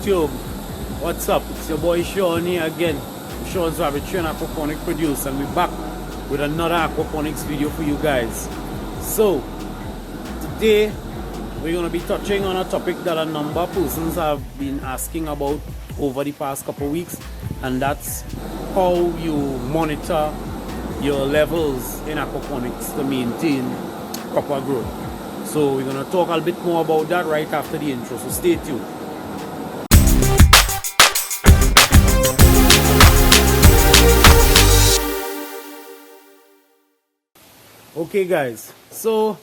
YouTube, what's up? It's your boy Sean here again. Sean's Rabbitry and Aquaponic producer, and we're back with another Aquaponics video for you guys. So today we're going to be touching on a topic that a number of persons have been asking about over the past couple of weeks, and that's how you monitor your levels in aquaponics to maintain proper growth. So we're going to talk a little bit more about that right after the intro, so stay tuned. Okay guys, so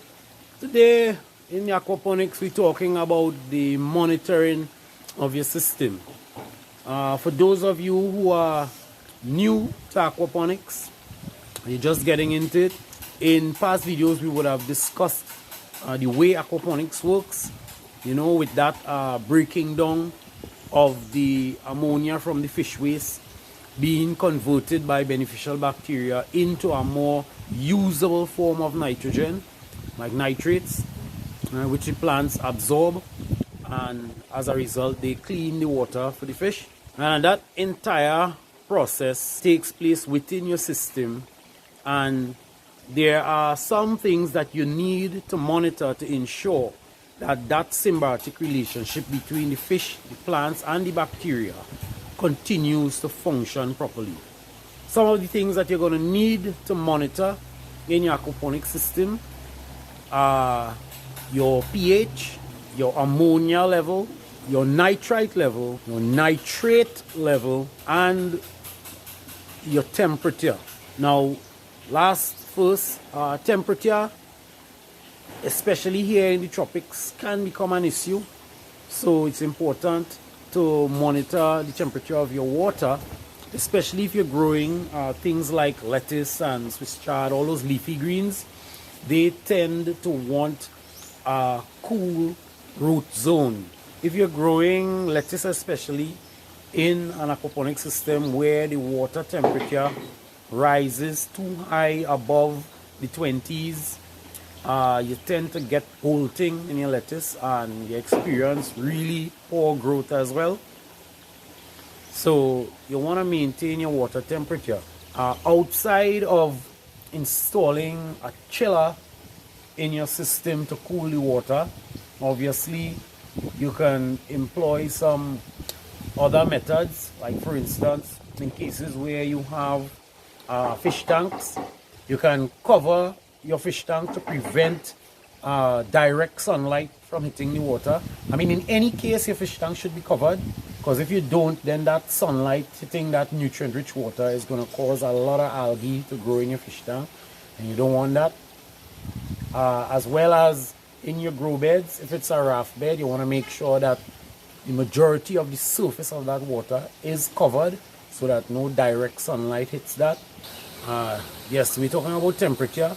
today in the aquaponics we're talking about the monitoring of your system. For those of you who are new to aquaponics, you're just getting into it, in past videos we would have discussed the way aquaponics works, you know, with that breaking down of the ammonia from the fish waste being converted by beneficial bacteria into a more usable form of nitrogen, like nitrates, which the plants absorb, and as a result they clean the water for the fish. And that entire process takes place within your system, and there are some things that you need to monitor to ensure that that symbiotic relationship between the fish, the plants and the bacteria continues to function properly. Some of the things that you're going to need to monitor in your aquaponic system are your pH, your ammonia level, your nitrite level, your nitrate level, and your temperature. Now, first, temperature, especially here in the tropics, can become an issue. So it's important to monitor the temperature of your water, especially if you're growing things like lettuce and Swiss chard, all those leafy greens. They tend to want a cool root zone. If you're growing lettuce, especially in an aquaponic system where the water temperature rises too high above the 20s, you tend to get bolting in your lettuce and you experience really poor growth as well. So you want to maintain your water temperature. Outside of installing a chiller in your system to cool the water, obviously you can employ some other methods, like for instance in cases where you have fish tanks, you can cover your fish tank to prevent direct sunlight from hitting the water. I mean, in any case your fish tank should be covered, because if you don't, then that sunlight hitting that nutrient rich water is going to cause a lot of algae to grow in your fish tank, and you don't want that. As well as in your grow beds, if it's a raft bed, you want to make sure that the majority of the surface of that water is covered so that no direct sunlight hits that. Yes, we're talking about temperature.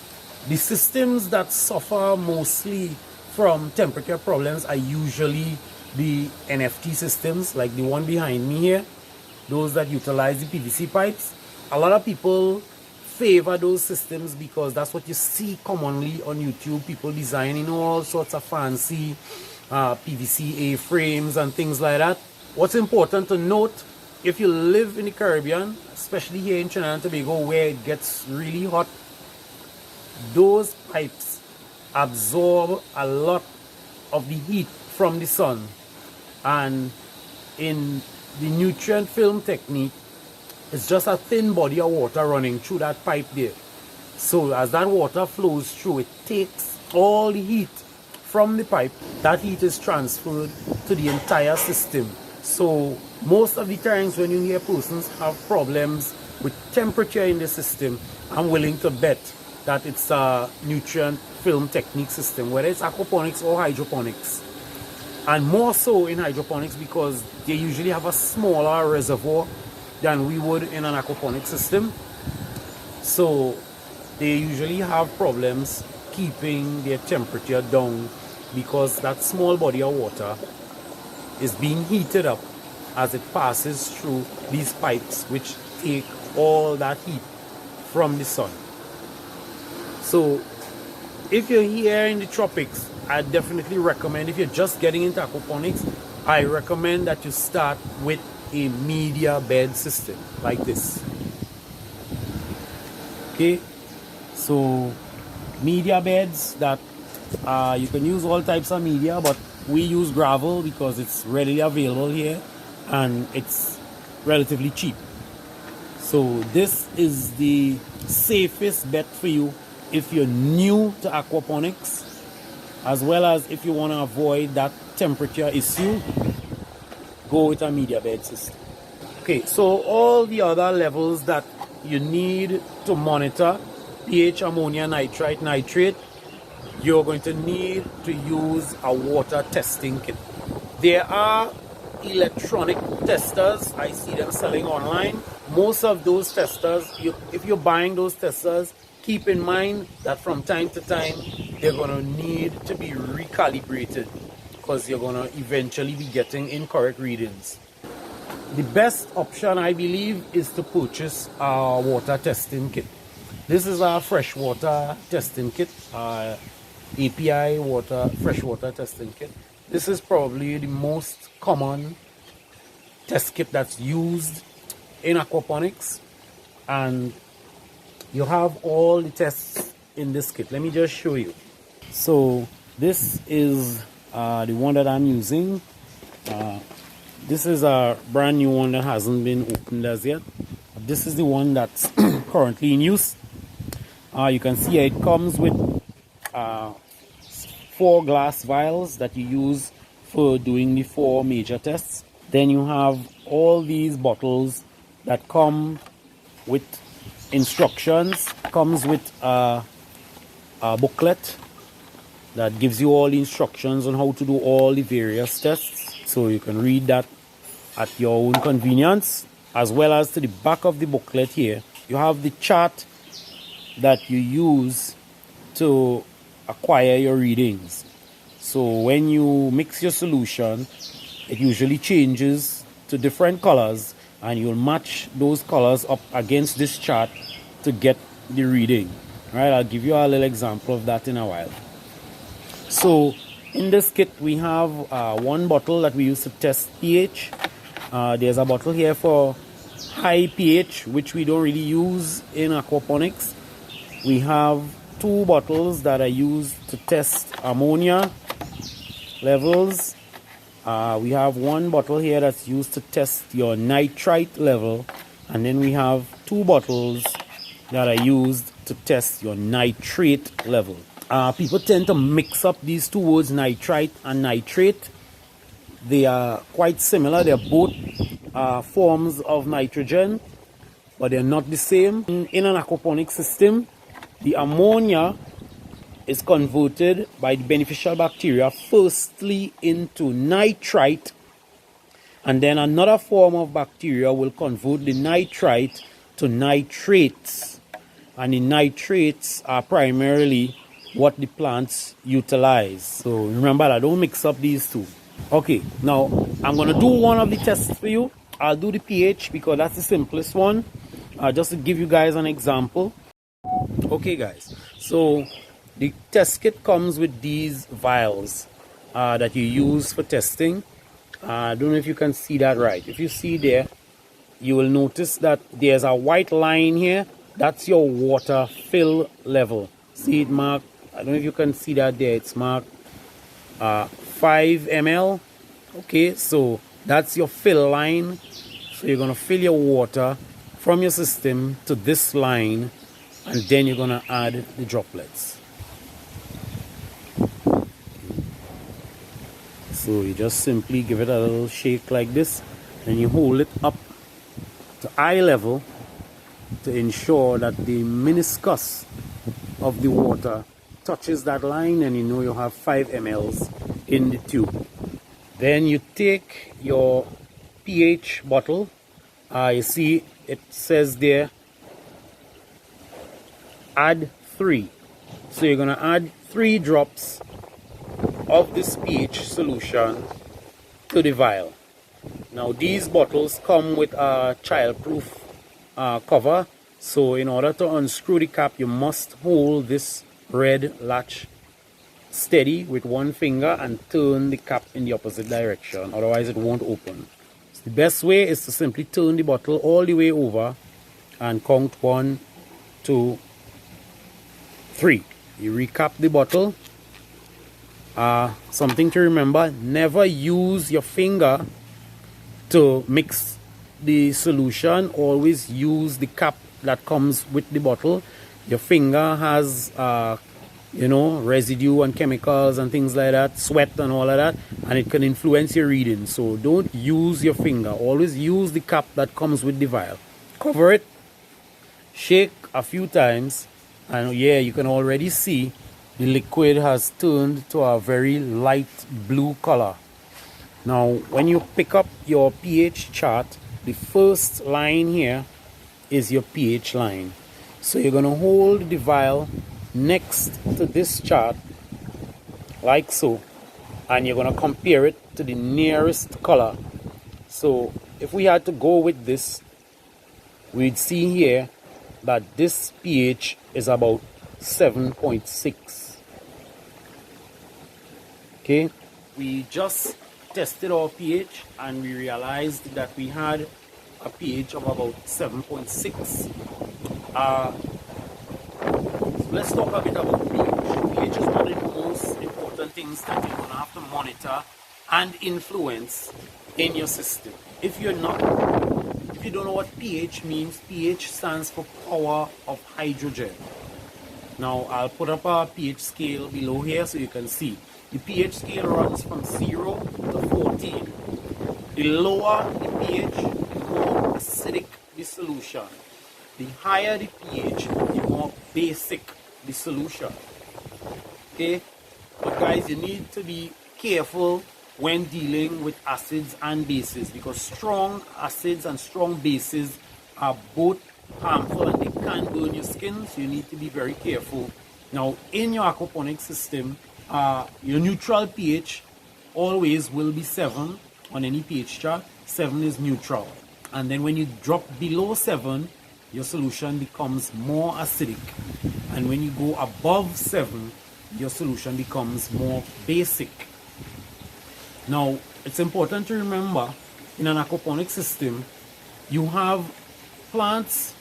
The systems that suffer mostly from temperature problems are usually the NFT systems, like the one behind me here, those that utilize the PVC pipes. A lot of people favor those systems because that's what you see commonly on YouTube, people designing all sorts of fancy PVC A-frames and things like that. What's important to note, if you live in the Caribbean, especially here in Trinidad and Tobago where it gets really hot, those pipes absorb a lot of the heat from the sun, and in the nutrient film technique, it's just a thin body of water running through that pipe there. So as that water flows through, it takes all the heat from the pipe. That heat is transferred to the entire system. So most of the times when you hear persons have problems with temperature in the system, I'm willing to bet that it's a nutrient film technique system, whether it's aquaponics or hydroponics. And more so in hydroponics because they usually have a smaller reservoir than we would in an aquaponic system. So they usually have problems keeping their temperature down because that small body of water is being heated up as it passes through these pipes, which take all that heat from the sun. So if you're here in the tropics, I definitely recommend, if you're just getting into aquaponics, I recommend that you start with a media bed system like this. Okay, so media beds that you can use all types of media, but we use gravel because it's readily available here and it's relatively cheap. So this is the safest bet for you if you're new to aquaponics, as well as if you want to avoid that temperature issue. Go with a media bed system. Okay, so all the other levels that you need to monitor pH, ammonia, nitrite, nitrate, you're going to need to use a water testing kit. There are electronic testers. I see them selling online. Most of those testers, if you're buying those testers, keep in mind that from time to time they're going to need to be recalibrated because you're going to eventually be getting incorrect readings. The best option, I believe, is to purchase a water testing kit. This is our freshwater testing kit, API water freshwater testing kit. This is probably the most common test kit that's used in aquaponics, and you have all the tests in this kit. Let me just show you. So this is the one that I'm using. This is a brand new one that hasn't been opened as yet. This is the one that's currently in use. You can see it comes with 4 glass vials that you use for doing the 4 major tests. Then you have all these bottles that come with instructions. Comes with a booklet that gives you all the instructions on how to do all the various tests. So you can read that at your own convenience. As well as to the back of the booklet here, you have the chart that you use to acquire your readings. So when you mix your solution, it usually changes to different colors, and you'll match those colors up against this chart to get the reading. Right, I'll give you a little example of that in a while. So in this kit we have one bottle that we use to test pH. There's a bottle here for high pH, which we don't really use in aquaponics. We have 2 bottles that are used to test ammonia levels. We have 1 bottle here that's used to test your nitrite level, and then we have 2 bottles that are used to test your nitrate level. People tend to mix up these 2 words, nitrite and nitrate. They are quite similar. They're both forms of nitrogen, but they're not the same. In an aquaponic system, the ammonia is converted by the beneficial bacteria firstly into nitrite, and then another form of bacteria will convert the nitrite to nitrates, and the nitrates are primarily what the plants utilize. So remember that, don't mix up these 2. Okay, now I'm going to do one of the tests for you. I'll do the pH because that's the simplest one, just to give you guys an example. Okay guys, so the test kit comes with these vials that you use for testing. I don't know if you can see that right. If you see there, you will notice that there's a white line here. That's your water fill level. See it marked? I don't know if you can see that there. It's marked 5 ml. Okay, so that's your fill line. So you're going to fill your water from your system to this line, and then you're going to add the droplets. So you just simply give it a little shake like this, and you hold it up to eye level to ensure that the meniscus of the water touches that line, and you know you have 5 mLs in the tube. Then you take your pH bottle. You see it says there add 3. So you're going to add 3 drops of this pH solution to the vial. Now these bottles come with a childproof cover, so in order to unscrew the cap you must hold this red latch steady with one finger and turn the cap in the opposite direction, otherwise it won't open. So the best way is to simply turn the bottle all the way over and count 1, 2, 3. You recap the bottle. Something to remember, never use your finger to mix the solution. Always use the cap that comes with the bottle. Your finger has you know, residue and chemicals and things like that, sweat and all of that, and it can influence your reading. So don't use your finger. Always use the cap that comes with the vial. Cover it, shake a few times, and yeah, you can already see the liquid has turned to a very light blue color. Now when you pick up your pH chart, the first line here is your pH line. So you're going to hold the vial next to this chart like so, and you're going to compare it to the nearest color. So if we had to go with this, we'd see here that this pH is about 7.6. Okay, we just tested our pH and we realized that we had a pH of about 7.6. So let's talk a bit about pH. pH is one of the most important things that you're going to have to monitor and influence in your system. If you don't know what pH means, pH stands for power of hydrogen. Now I'll put up a pH scale below here so you can see. The pH scale runs from 0 to 14. The lower the pH, the more acidic the solution. The higher the pH, the more basic the solution. Okay? But guys, you need to be careful when dealing with acids and bases, because strong acids and strong bases are both harmful and they can burn your skin, so you need to be very careful. Now, in your aquaponics system, your neutral pH always will be 7 on any pH chart. 7 is neutral. And then when you drop below 7, your solution becomes more acidic. And when you go above 7, your solution becomes more basic. Now, it's important to remember, in an aquaponic system, you have plants,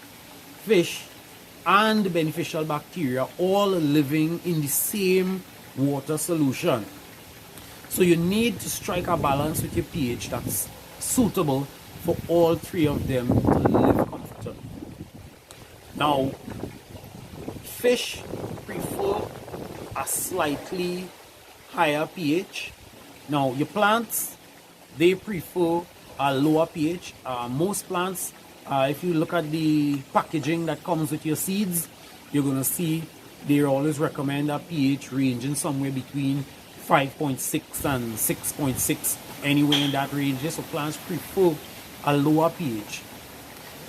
fish, and beneficial bacteria all living in the same water solution. So you need to strike a balance with your pH that's suitable for all three of them to live comfortably. Now, fish prefer a slightly higher pH. Now, your plants, they prefer a lower pH. Most plants, if you look at the packaging that comes with your seeds, you're going to see they always recommend a pH ranging somewhere between 5.6 and 6.6, anywhere in that range. So plants prefer a lower pH.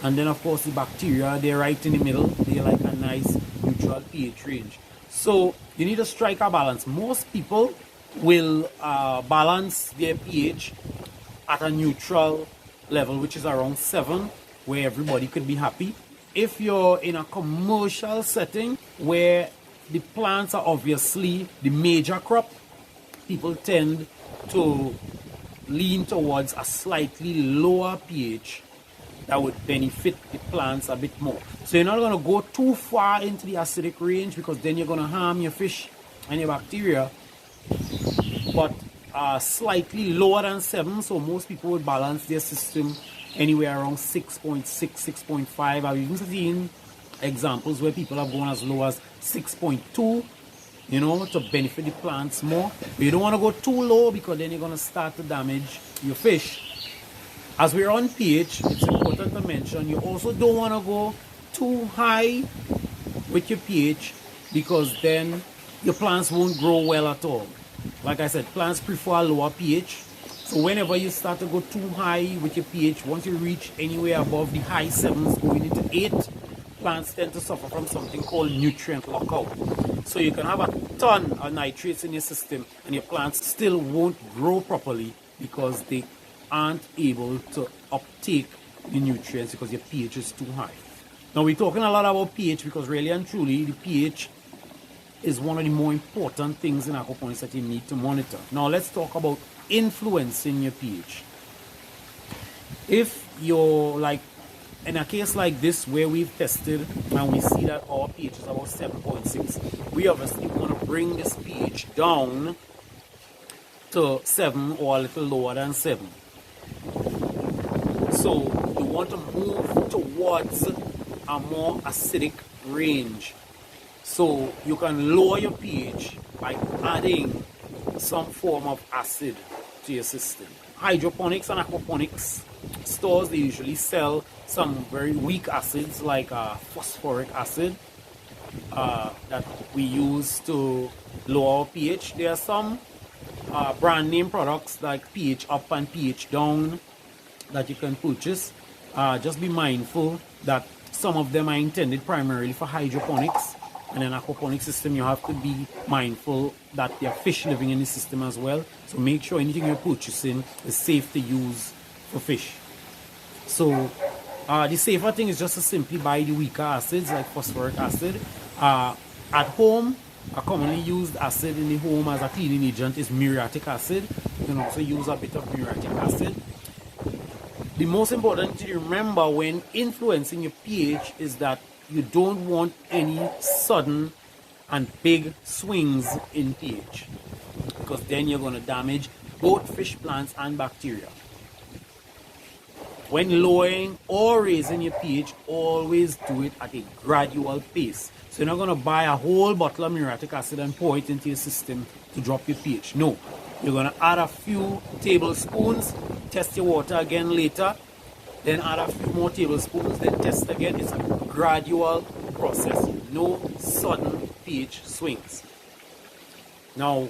And then of course the bacteria, they're right in the middle. They like a nice neutral pH range. So you need to strike a balance. Most people will balance their pH at a neutral level, which is around 7, where everybody could be happy. If you're in a commercial setting where the plants are obviously the major crop, people tend to lean towards a slightly lower pH that would benefit the plants a bit more. So you're not going to go too far into the acidic range, because then you're going to harm your fish and your bacteria. But slightly lower than 7, so most people would balance their system anywhere around 6.6, 6.5. I've even seen examples where people have gone as low as 6.2, you know, to benefit the plants more. But you don't want to go too low, because then you're going to start to damage your fish. As we're on pH, it's important to mention you also don't want to go too high with your pH, because then your plants won't grow well at all. Like I said, plants prefer a lower pH. So whenever you start to go too high with your pH, once you reach anywhere above the high 7s going into 8, plants tend to suffer from something called nutrient lockout. So you can have a ton of nitrates in your system and your plants still won't grow properly, because they aren't able to uptake the nutrients because your pH is too high. Now we're talking a lot about pH because really and truly the pH is one of the more important things in aquaponics that you need to monitor. Now let's talk about influencing your pH. If you're like, in a case like this where we've tested and we see that our pH is about 7.6, we obviously want to bring this pH down to 7 or a little lower than 7. So you want to move towards a more acidic range. So you can lower your pH by adding some form of acid to your system. Hydroponics and aquaponics stores, they usually sell some very weak acids like phosphoric acid that we use to lower our pH. There are some brand name products like pH up and pH down that you can purchase. Just be mindful that some of them are intended primarily for hydroponics, and in an aquaponic system you have to be mindful that there are fish living in the system as well. So make sure anything you're purchasing is safe to use for fish. So the safer thing is just to simply buy the weaker acids like phosphoric acid. At home, a commonly used acid in the home as a cleaning agent is muriatic acid. You can also use a bit of muriatic acid. The most important thing to remember when influencing your pH is that you don't want any sudden and big swings in pH, because then you're going to damage both fish, plants and bacteria. When lowering or raising your pH, always do it at a gradual pace. So you're not going to buy a whole bottle of muriatic acid and pour it into your system to drop your pH. No, you're going to add a few tablespoons, test your water again later, then add a few more tablespoons, then test again. It's a gradual process. No sudden pH swings. Now,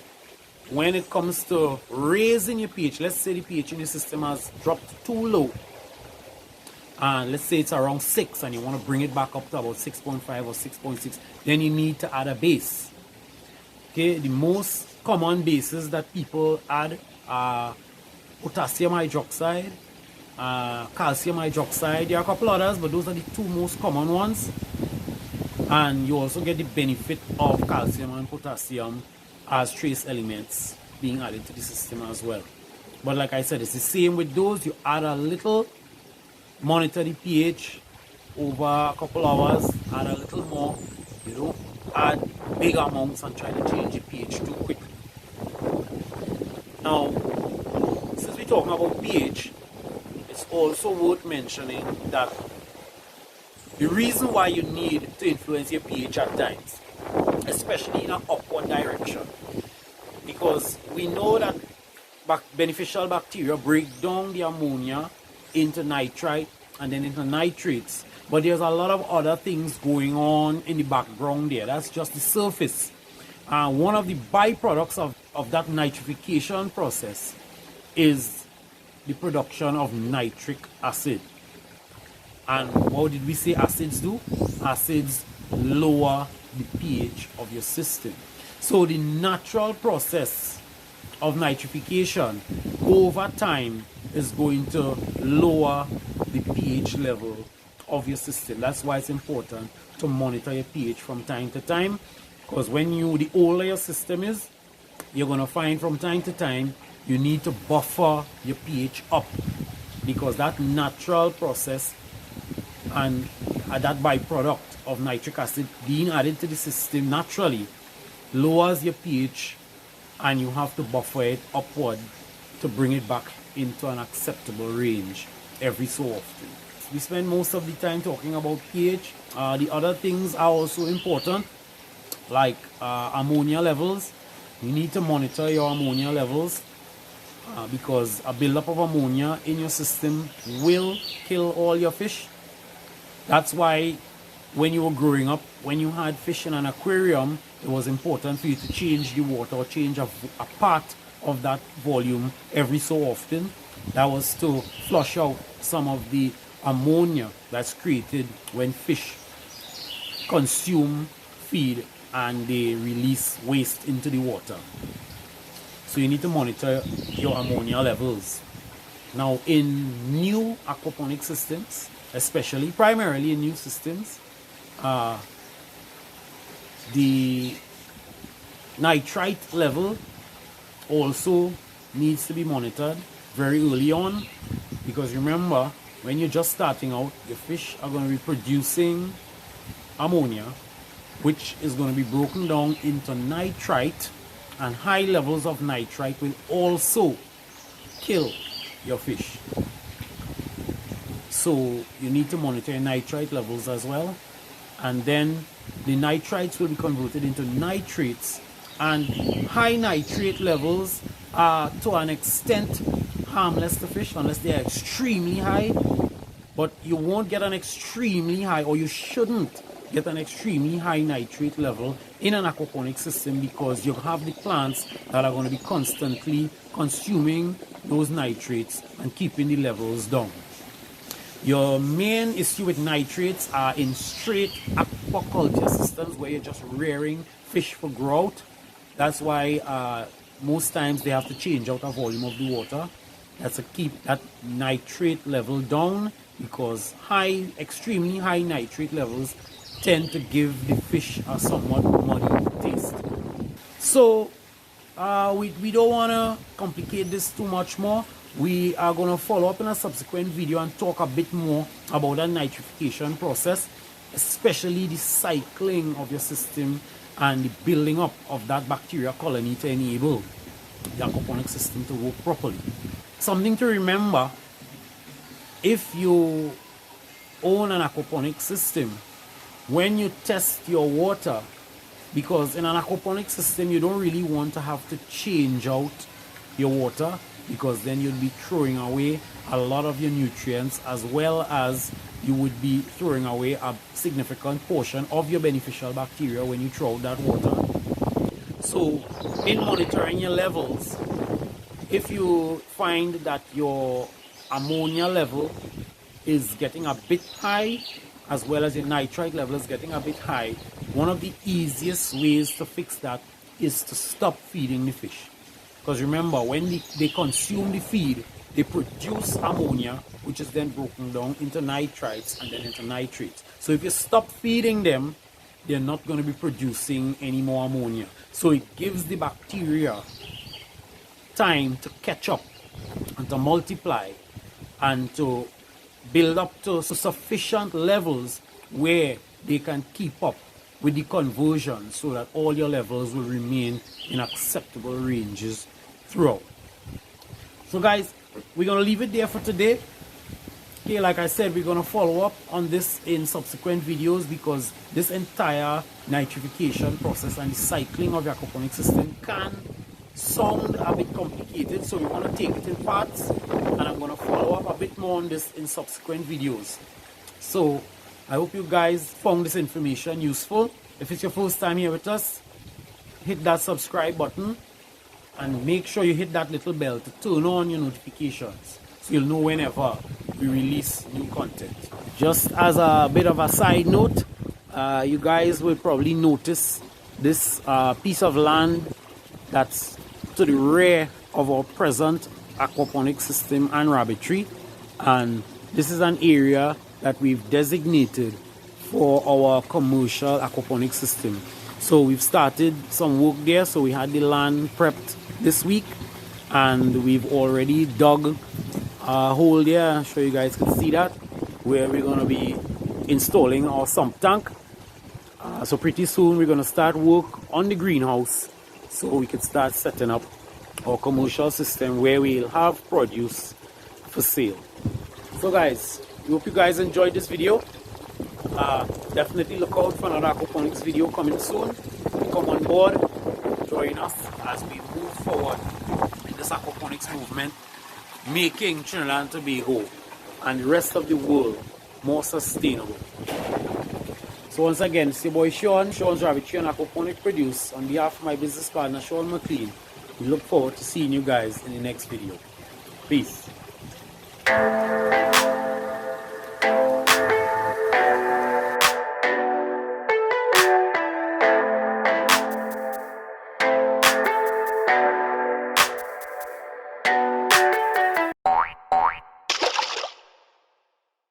when it comes to raising your pH, let's say the pH in your system has dropped too low. And let's say it's around 6 and you want to bring it back up to about 6.5 or 6.6, then you need to add a base. Okay, the most common bases that people add are potassium hydroxide, calcium hydroxide. There are a couple others, but those are the two most common ones. And you also get the benefit of calcium and potassium as trace elements being added to the system as well. But like I said, it's the same with those. You add a little, monitor the pH over a couple hours, add a little more. You don't add big amounts and try to change the pH too quickly. Now, since we're talking about pH, it's also worth mentioning that the reason why you need to influence your pH at times, especially in an upward direction, because we know that beneficial bacteria break down the ammonia into nitrite and then into nitrates, but there's a lot of other things going on in the background there. That's just the surface. One of the byproducts of that nitrification process is the production of nitric acid. And what did we say acids do? Acids lower the pH of your system. So the natural process of nitrification over time is going to lower the pH level of your system. That's why it's important to monitor your pH from time to time, because the older your system is, you're going to find from time to time you need to buffer your pH up, because that natural process and that byproduct of nitric acid being added to the system naturally lowers your pH, and you have to buffer it upward to bring it back into an acceptable range every so often. We spend most of the time talking about pH. The other things are also important, like ammonia levels. You need to monitor your ammonia levels because a buildup of ammonia in your system will kill all your fish. That's why when you were growing up, when you had fish in an aquarium, it was important for you to change the water or change a part of that volume every so often. That was to flush out some of the ammonia that's created when fish consume feed and they release waste into the water. So you need to monitor your ammonia levels. Now, in new aquaponic systems, especially primarily in new systems, the Nitrite level also needs to be monitored very early on, because remember, when you're just starting out, your fish are going to be producing ammonia, which is going to be broken down into nitrite, and high levels of nitrite will also kill your fish. So you need to monitor your nitrite levels as well, and then the nitrites will be converted into nitrates, and high nitrate levels are to an extent harmless to fish unless they are extremely high, but you won't get an extremely high, or you shouldn't get an extremely high nitrate level in an aquaponic system, because you have the plants that are going to be constantly consuming those nitrates and keeping the levels down. Your main issue with nitrates are in straight aquaculture systems where you're just rearing fish for growth. That's why most times they have to change out the volume of the water. That's to keep that nitrate level down, because extremely high nitrate levels tend to give the fish a somewhat muddy taste. So we don't want to complicate this too much more. We are going to follow up in a subsequent video and talk a bit more about the nitrification process, especially the cycling of your system and the building up of that bacteria colony to enable the aquaponic system to work properly. Something to remember, if you own an aquaponic system, when you test your water, because in an aquaponic system you don't really want to have to change out your water, because then you'll be throwing away a lot of your nutrients, as well as you would be throwing away a significant portion of your beneficial bacteria when you throw out that water. So in monitoring your levels, if you find that your ammonia level is getting a bit high, as well as your nitrite level is getting a bit high, one of the easiest ways to fix that is to stop feeding the fish. Because remember, when they consume the feed, they produce ammonia, which is then broken down into nitrites and then into nitrates. So if you stop feeding them, they're not going to be producing any more ammonia. So it gives the bacteria time to catch up and to multiply and to build up to sufficient levels where they can keep up with the conversion, so that all your levels will remain in acceptable ranges throughout. So guys, we're going to leave it there for today. Okay, like I said, we're going to follow up on this in subsequent videos, because this entire nitrification process and the cycling of your aquaponic system can sound a bit complicated, so we want to take it in parts, and I'm going to follow up a bit more on this in subsequent videos. So I hope you guys found this information useful. If it's your first time here with us, hit that subscribe button and make sure you hit that little bell to turn on your notifications, so you'll know whenever we release new content. Just as a bit of a side note, you guys will probably notice this piece of land that's to the rear of our present aquaponic system and rabbitry, and this is an area that we've designated for our commercial aquaponic system. So we've started some work there. So we had the land prepped this week, and we've already dug a hole there. I'm sure you guys can see that, where we're going to be installing our sump tank. So pretty soon we're going to start work on the greenhouse, so we can start setting up our commercial system where we'll have produce for sale. So guys, we hope you guys enjoyed this video. Definitely look out for another aquaponics video coming soon. Come on board, join us as we move forward in this aquaponics movement, making Trinidad and Tobago and the rest of the world more sustainable. So once again, it's your boy Sean's Rabbitry and Aquaponic Produce. On behalf of my business partner Sean McLean, we look forward to seeing you guys in the next video. Peace.